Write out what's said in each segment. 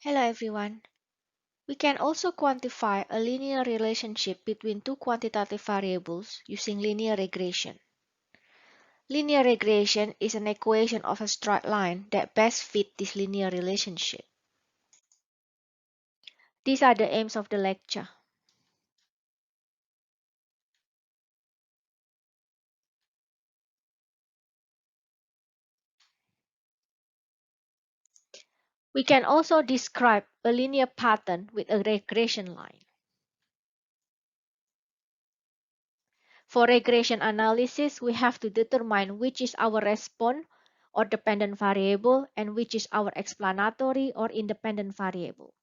Hello everyone. We can also quantify a linear relationship between two quantitative variables using linear regression. Linear regression is an equation of a straight line that best fits this linear relationship. These are the aims of the lecture. We can also describe a linear pattern with a regression line. For regression analysis, we have to determine which is our response or dependent variable and which is our explanatory or independent variable.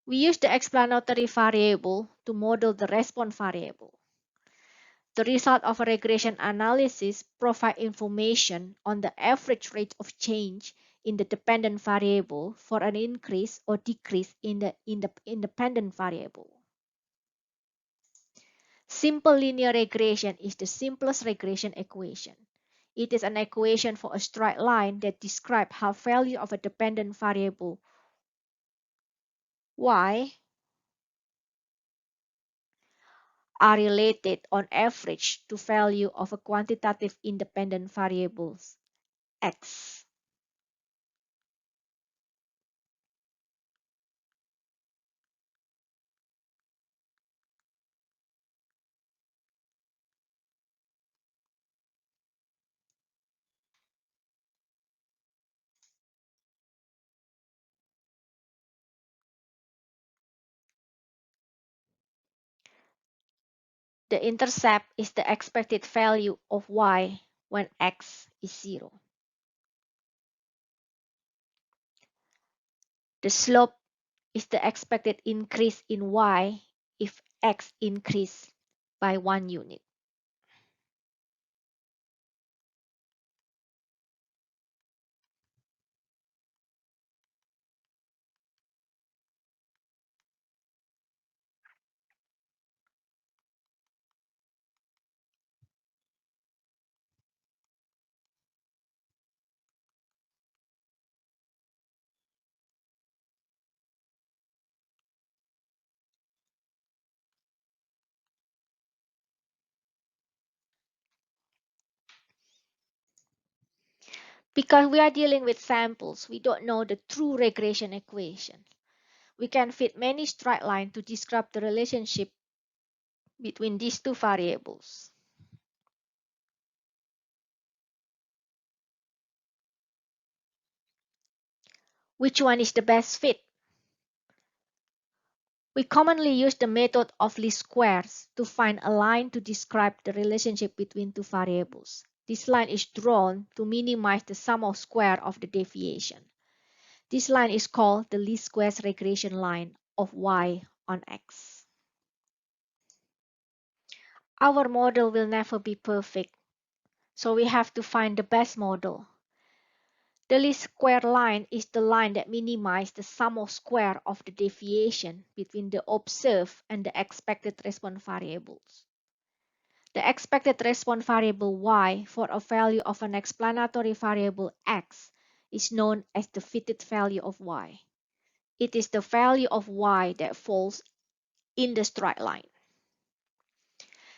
We use the explanatory variable to model the response variable. The result of a regression analysis provide information on the average rate of change in the dependent variable for an increase or decrease in the independent variable. Simple linear regression is the simplest regression equation. It is an equation for a straight line that describes how value of a dependent variable y are related on average to value of a quantitative independent variables x. The intercept is the expected value of y when x is 0. The slope is the expected increase in y if x increase by 1 unit. Because we are dealing with samples, we don't know the true regression equation. We can fit many straight lines to describe the relationship between these two variables. Which one is the best fit? We commonly use the method of least squares to find a line to describe the relationship between two variables. This line is drawn to minimize the sum of square of the deviation. This line is called the least squares regression line of y on x. Our model will never be perfect, so we have to find the best model. The least square line is the line that minimizes the sum of square of the deviation between the observed and the expected response variables. The expected response variable y for a value of an explanatory variable x is known as the fitted value of y. It is the value of y that falls in the straight line.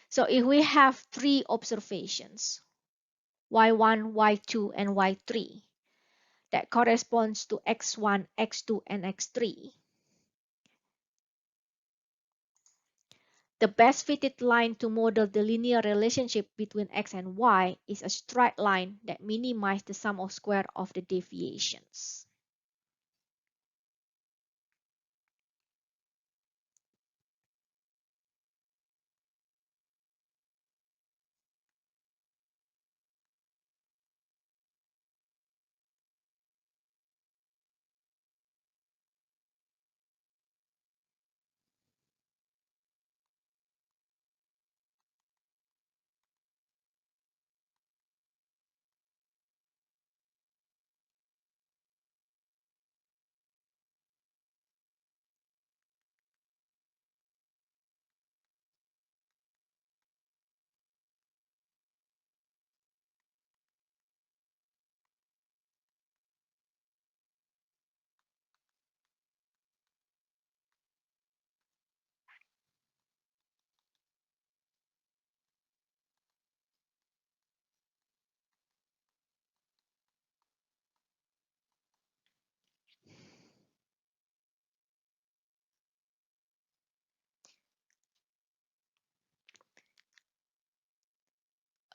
So if we have three observations, y1, y2, and y3, that corresponds to x1, x2, and x3. The best fitted line to model the linear relationship between x and y is a straight line that minimizes the sum of square of the deviations.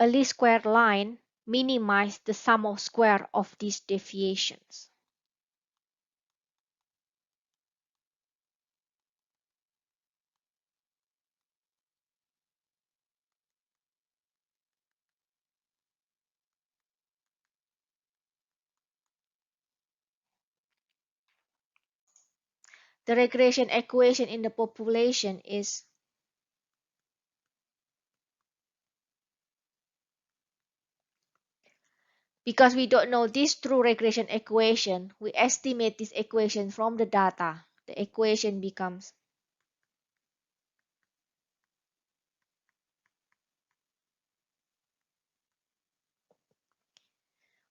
A least square line minimizes the sum of square of these deviations. The regression equation in the population is because we don't know this true regression equation, we estimate this equation from the data. The equation becomes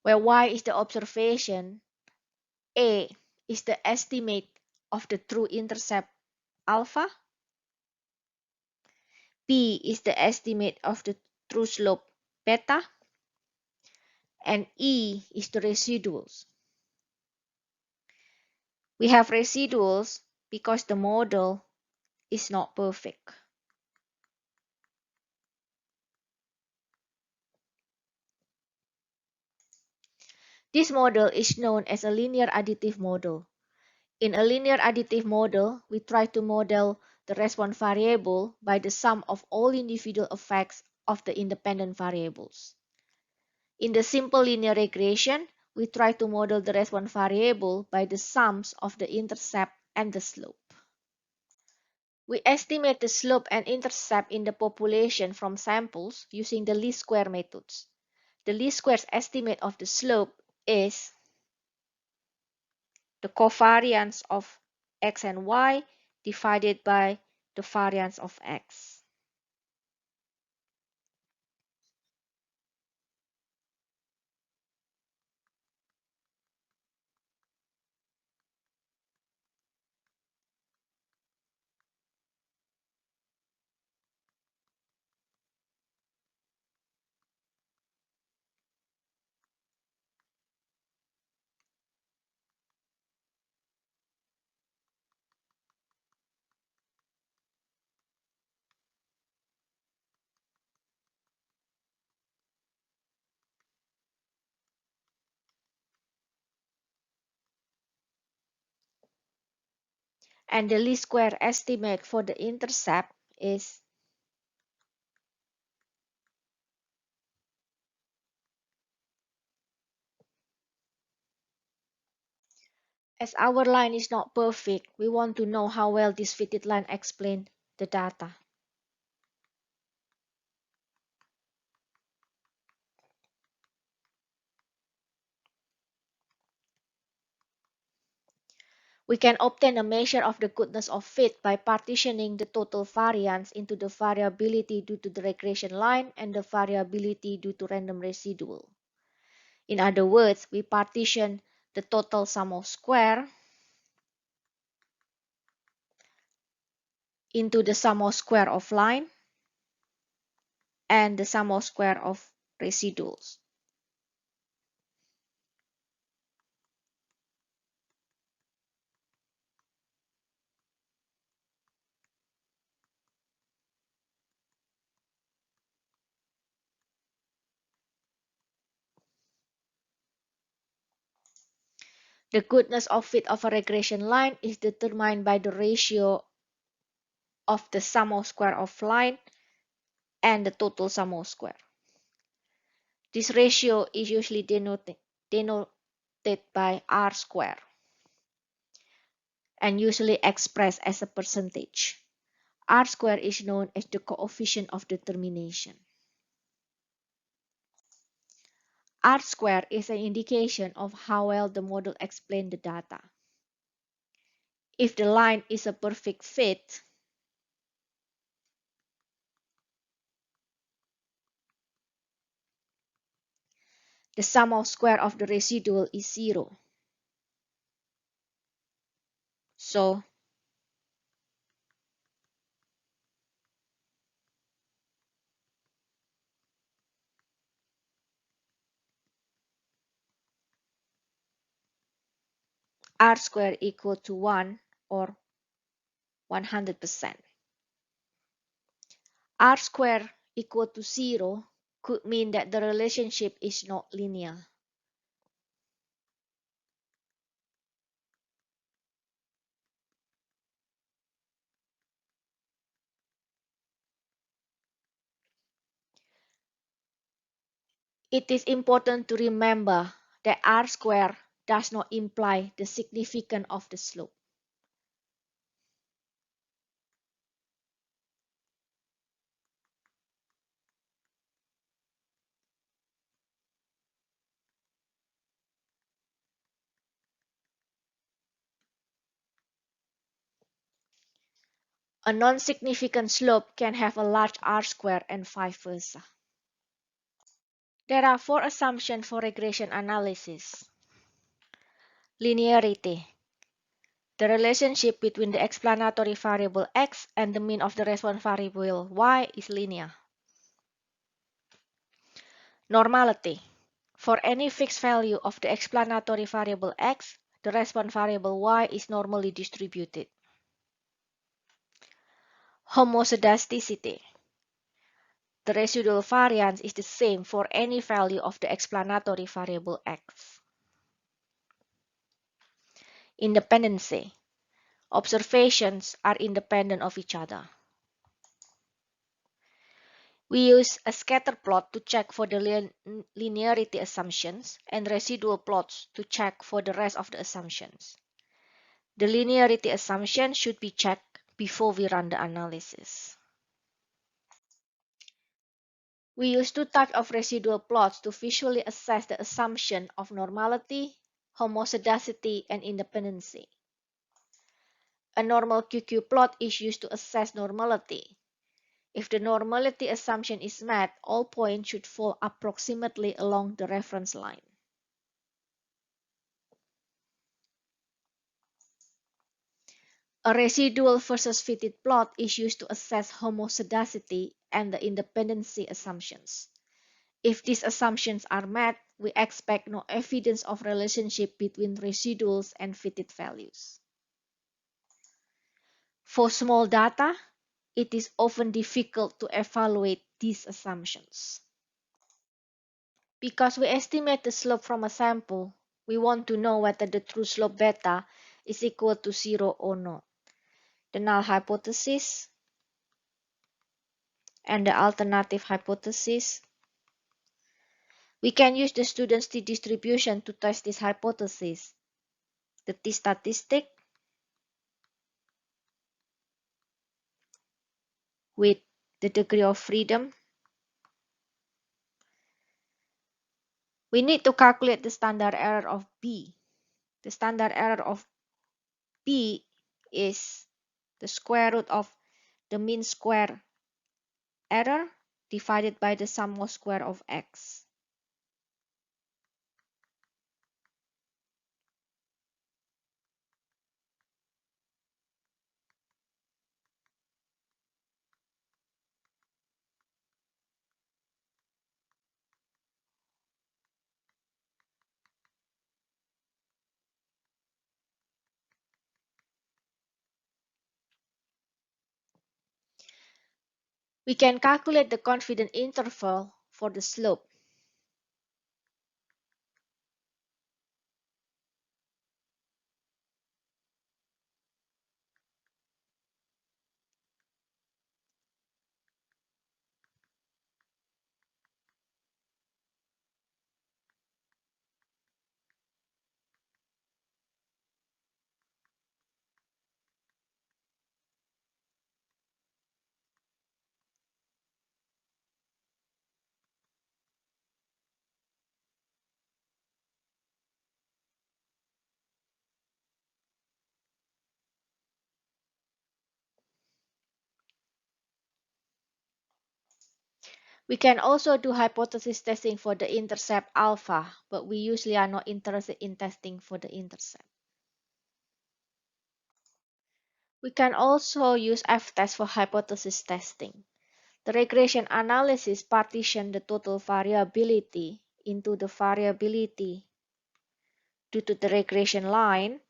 where y is the observation, a is the estimate of the true intercept alpha, b is the estimate of the true slope beta, and e is the residuals. We have residuals because the model is not perfect. This model is known as a linear additive model. In a linear additive model, we try to model the response variable by the sum of all individual effects of the independent variables. In the simple linear regression, we try to model the response variable by the sums of the intercept and the slope. We estimate the slope and intercept in the population from samples using the least square methods. The least squares estimate of the slope is the covariance of x and y divided by the variance of x. And the least square estimate for the intercept is as our line is not perfect, we want to know how well this fitted line explains the data. We can obtain a measure of the goodness of fit by partitioning the total variance into the variability due to the regression line and the variability due to random residual. In other words, we partition the total sum of square into the sum of square of line and the sum of square of residuals. The goodness of fit of a regression line is determined by the ratio of the sum of square of line and the total sum of square. This ratio is usually denoted by R square and usually expressed as a percentage. R square is known as the coefficient of determination. R square is an indication of how well the model explains the data. If the line is a perfect fit, the sum of square of the residual is 0. So, R square equal to 1 or 100%. R square equal to 0 could mean that the relationship is not linear. It is important to remember that r squared does not imply the significance of the slope. A non-significant slope can have a large r squared and vice versa. There are four assumptions for regression analysis. Linearity. The relationship between the explanatory variable x and the mean of the response variable y is linear. Normality. For any fixed value of the explanatory variable x, the response variable y is normally distributed. Homoscedasticity. The residual variance is the same for any value of the explanatory variable x. Independency. Observations are independent of each other. We use a scatter plot to check for the linearity assumptions and residual plots to check for the rest of the assumptions. The linearity assumption should be checked before we run the analysis. We use two types of residual plots to visually assess the assumption of normality, homoscedasticity, and independency. A normal QQ plot is used to assess normality. If the normality assumption is met, all points should fall approximately along the reference line. A residual versus fitted plot is used to assess homoscedasticity and the independency assumptions. If these assumptions are met, we expect no evidence of relationship between residuals and fitted values. For small data, it is often difficult to evaluate these assumptions. Because we estimate the slope from a sample, we want to know whether the true slope beta is equal to 0 or not. The null hypothesis and the alternative hypothesis. We can use the student's t-distribution to test this hypothesis. The t-statistic with the degree of freedom. We need to calculate the standard error of B. The standard error of B is the square root of the mean square error divided by the sum of square of x. We can calculate the confidence interval for the slope. We can also do hypothesis testing for the intercept alpha, but we usually are not interested in testing for the intercept. We can also use f-test for hypothesis testing. The regression analysis partitions the total variability into the variability due to the regression line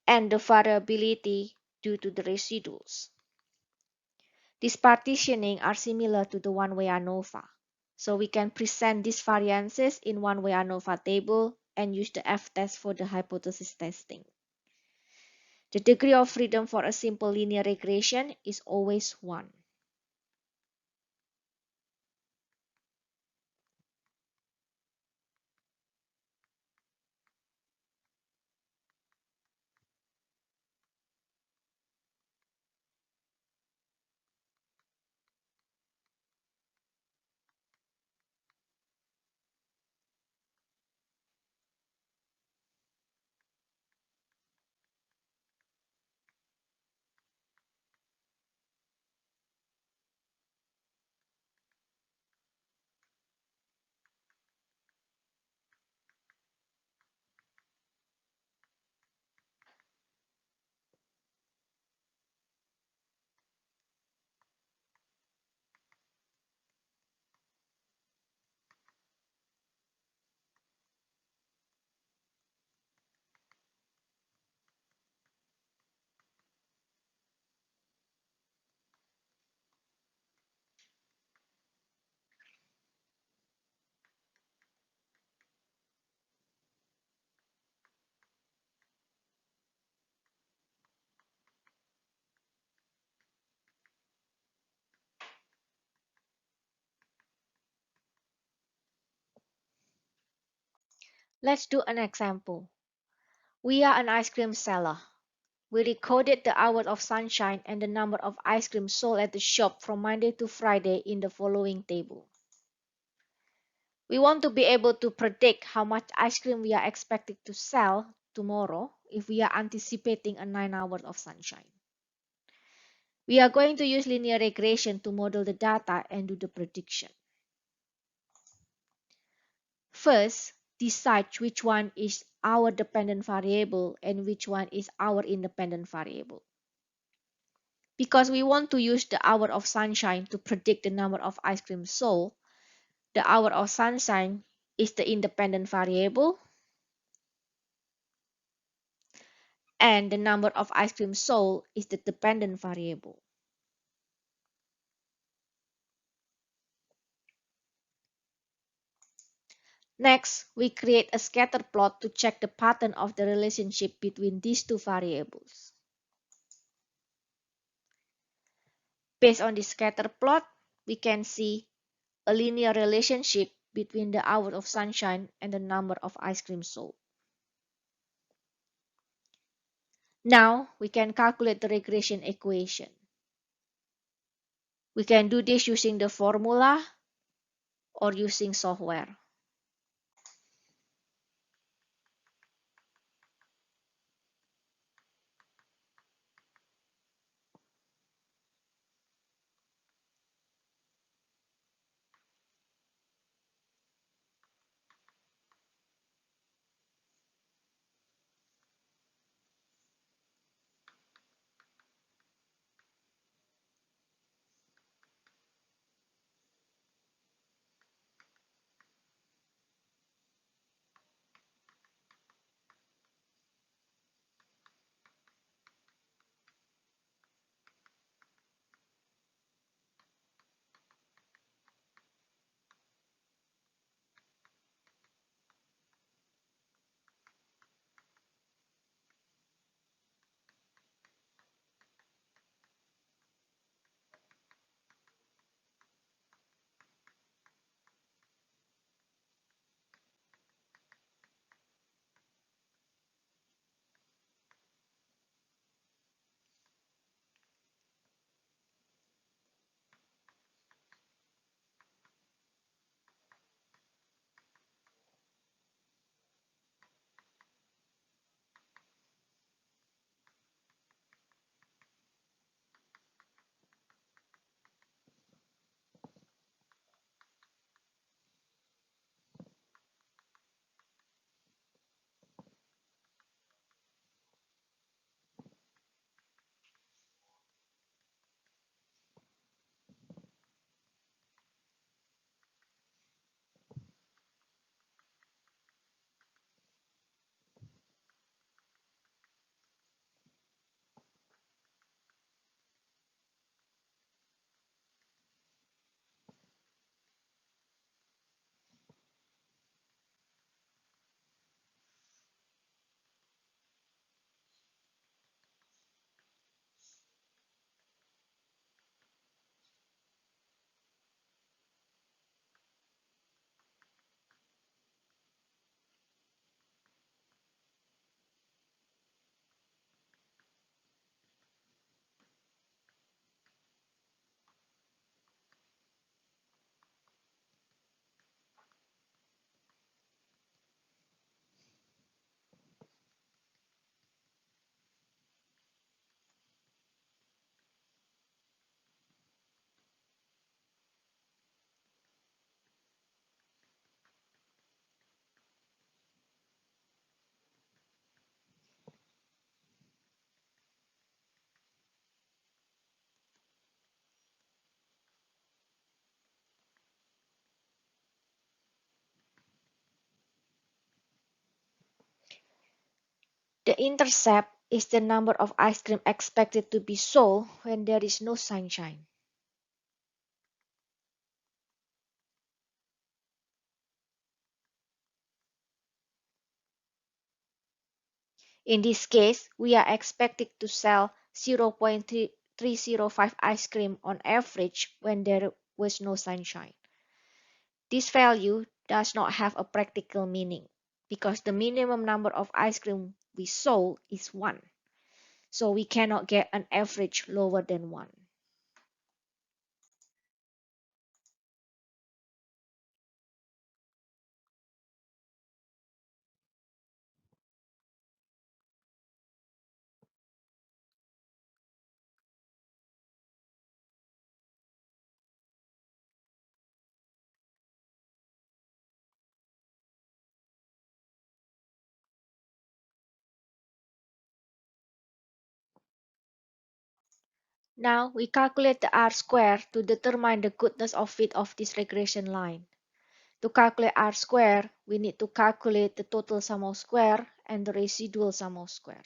and the variability due to the residuals. These partitioning are similar to the one-way ANOVA. So we can present these variances in one-way ANOVA table and use the F-test for the hypothesis testing. The degree of freedom for a simple linear regression is always 1. Let's do an example. We are an ice cream seller. We recorded the hours of sunshine and the number of ice cream sold at the shop from Monday to Friday in the following table. We want to be able to predict how much ice cream we are expected to sell tomorrow if we are anticipating a 9 hours of sunshine. We are going to use linear regression to model the data and do the prediction. First, decide which one is our dependent variable and which one is our independent variable. Because we want to use the hour of sunshine to predict the number of ice cream sold, the hour of sunshine is the independent variable and the number of ice cream sold is the dependent variable. Next, we create a scatter plot to check the pattern of the relationship between these two variables. Based on the scatter plot, we can see a linear relationship between the hour of sunshine and the number of ice cream sold. Now, we can calculate the regression equation. We can do this using the formula or using software. The intercept is the number of ice cream expected to be sold when there is no sunshine. In this case, we are expected to sell 0.305 ice cream on average when there was no sunshine. This value does not have a practical meaning because the minimum number of ice cream we sold is 1. So we cannot get an average lower than 1. Now we calculate the R square to determine the goodness of fit of this regression line. To calculate R square, we need to calculate the total sum of square and the residual sum of square.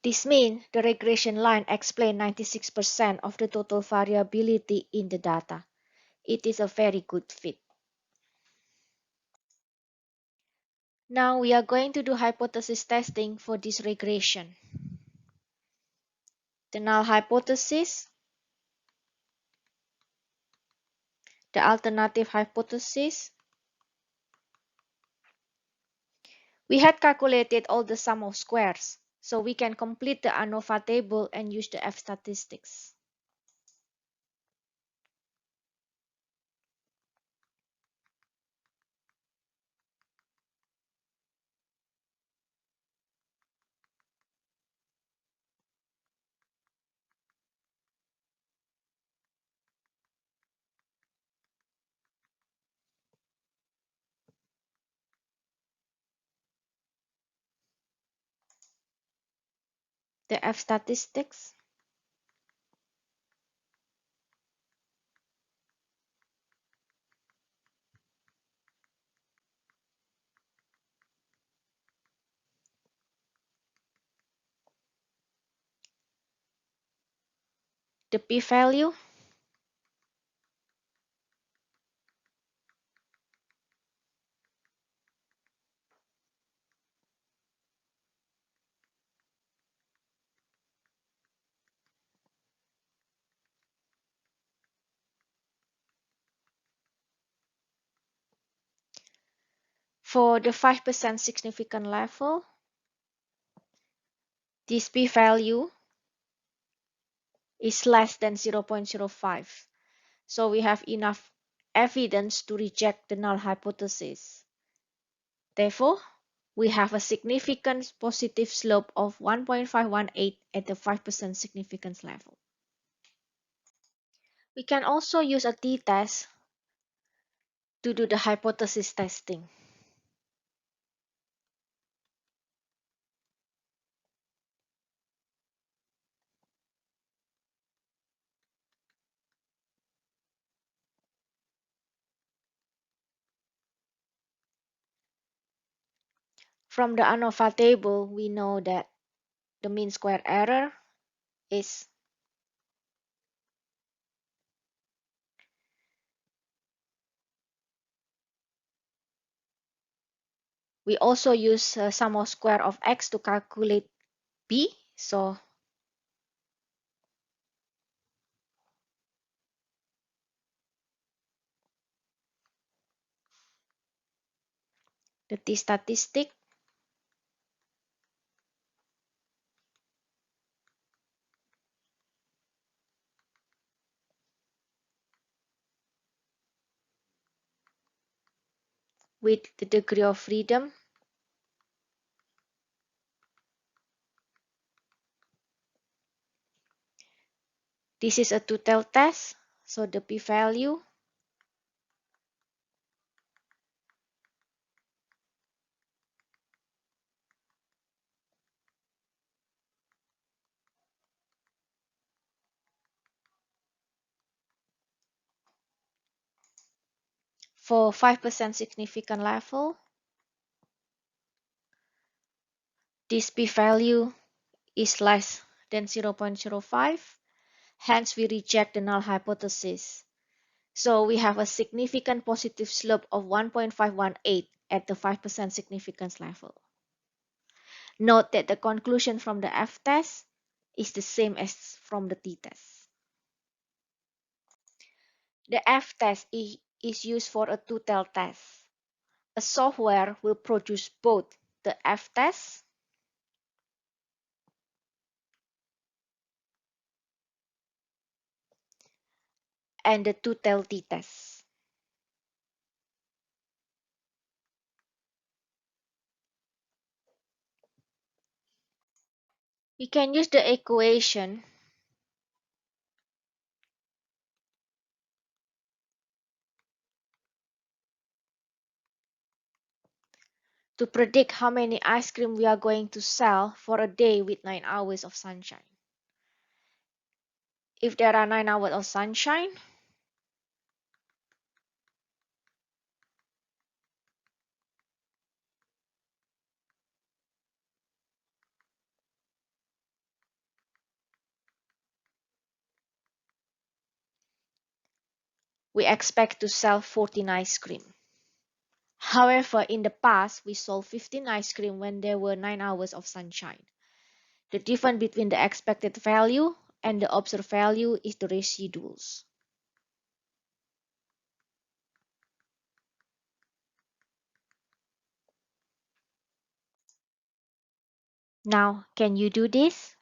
This means the regression line explains 96% of the total variability in the data. It is a very good fit. Now we are going to do hypothesis testing for this regression. The null hypothesis the alternative hypothesis. We had calculated all the sum of squares, so we can complete the ANOVA table and use the F statistics. The F statistics. The p-value. For the 5% significant level, this p-value is less than 0.05. So we have enough evidence to reject the null hypothesis. Therefore, we have a significant positive slope of 1.518 at the 5% significance level. We can also use a t-test to do the hypothesis testing. From the ANOVA table, we know that the mean square error is we also use sum of square of x to calculate p. So the t statistic with the degree of freedom. This is a two-tailed test, so the p-value for 5% significant level. This p-value is less than 0.05. Hence, we reject the null hypothesis. So we have a significant positive slope of 1.518 at the 5% significance level. Note that the conclusion from the F-test is the same as from the t-test. The F-test is used for a two-tailed test. A software will produce both the F-test and the two-tailed t-test. We can use the equation to predict how many ice cream we are going to sell for a day with 9 hours of sunshine. If there are 9 hours of sunshine, we expect to sell 14 ice cream. However, in the past, we sold 15 ice cream when there were 9 hours of sunshine. The difference between the expected value and the observed value is the residuals. Now, can you do this?